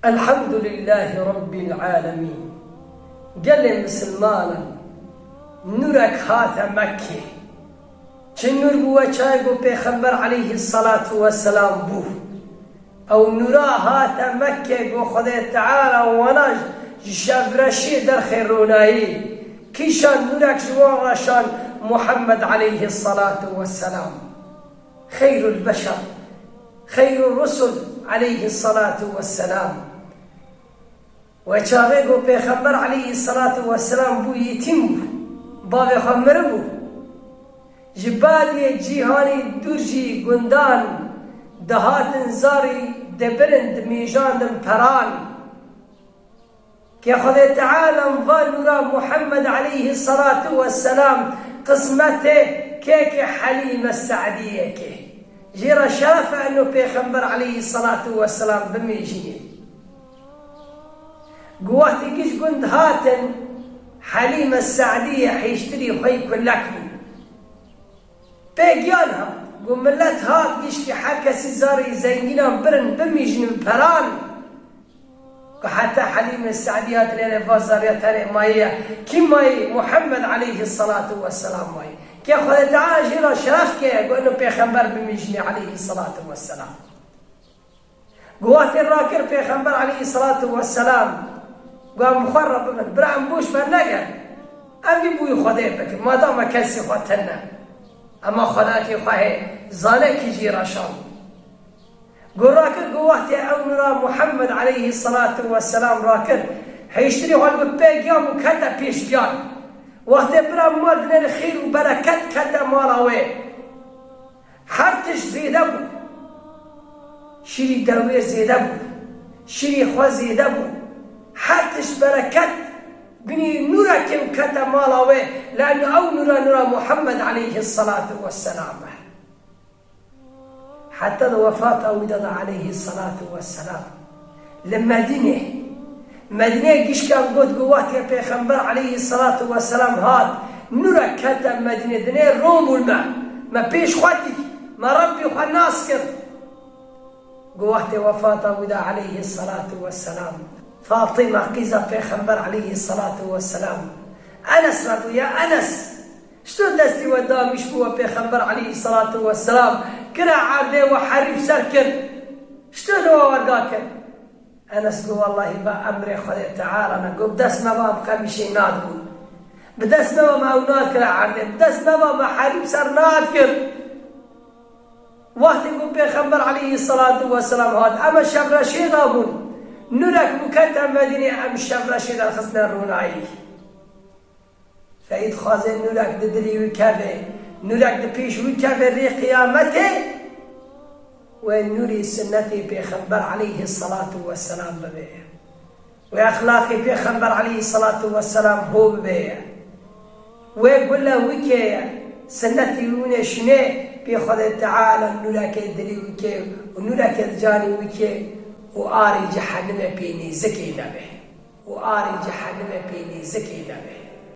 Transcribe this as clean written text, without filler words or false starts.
الحمد لله رب العالمين. قال مسلمانا نورك هات مكة چنور بوا چايگو پیغمبر عليه الصلاة والسلام بو او نورا هات مكة گو خدا تعالى وناج شفرشي در خيروناي كيشان نورك جوارشان محمد عليه الصلاة والسلام خير البشر خير الرسل عليه الصلاة والسلام. وچاوه پیغمبر علیه الصلاة والسلام بو یتیم بو باب خمر بو جبالی جیهانی درجی گندان دهات زاری دبرند میجاندم پران که خدا تعالی و نورا محمد علیه الصلاة والسلام قسمته که حلیم السعدیه که جرى شرف انه پیغمبر علیه الصلاة والسلام بمیجینه قواتي كيش قند هاتن حليمة السعدية حيشتري خي كلكم بيجيانها قملت هات كيش في حكا سيزاري زينينا برن بميجن بران حتى حليمة السعدية ترى فازارية ترى مايا كماي محمد عليه الصلاة والسلام ماي كي خدا تعالى جرى شرف كي قلنا بيغمبر بميجن عليه الصلاة والسلام قواتي الراكر بيغمبر عليه الصلاة والسلام قام مخرب من برام بوش فنجا أبي بوي خدای بك ما دام كسي خاتنا أما خلاكي خاه زانك يجي رشام قراكر قواتي أمر محمد عليه الصلاة والسلام راكر هيشتري هالو بيجام وكذا بيش جان وقت برام مال الخير وبركات كذا مالاوي حرتش زيده بو شري دوير زيده بو شري خوا زيده بو حتش بركات بني نورك وكتا مالاوي لأنه أو نورا محمد عليه الصلاة والسلام حتى الوفاة ودد عليه الصلاة والسلام لما مدينة قيش كان قد قوات يا پیغمبر عليه الصلاة والسلام هات نورك كتا مدينة دنيا روم والماء ما بيش خواتي ما ربي خوا الناس كر قوات وفاة ودد عليه الصلاة والسلام فاطمة قيزة پیغمبر عليه الصلاة والسلام أنس رضو يا أنس شتو دستي ودا مشبوه پیغمبر عليه الصلاة والسلام كرا عرده وحريف سركن شتو دوا ورداكن أنس قو والله بأمر خدا تعالى أنا قو بدس مبام خميشي نادقون بدس مبام أولاد كرا عرده بدس مبام حريف سر نادكن وقت قو پیغمبر عليه الصلاة والسلام هاد أما شبر شيغابون نورك مكتا مدينة أم شفرشي الخصنا الروناي فإذ خازن نورك ددري وكافي نورك دبيش وكافي ري قيامته ونوري سنتي بيخبر عليه الصلاة والسلام ببيه وأخلاقي بيخبر عليه الصلاة والسلام هو ببيه ويقول له وكي سنتي ونشني بيخذ تعالى نورك ددري وكي ونورك الجاني وكي وآري جهنم بيني زكي نبه وآري جهنم بيني زكي نبه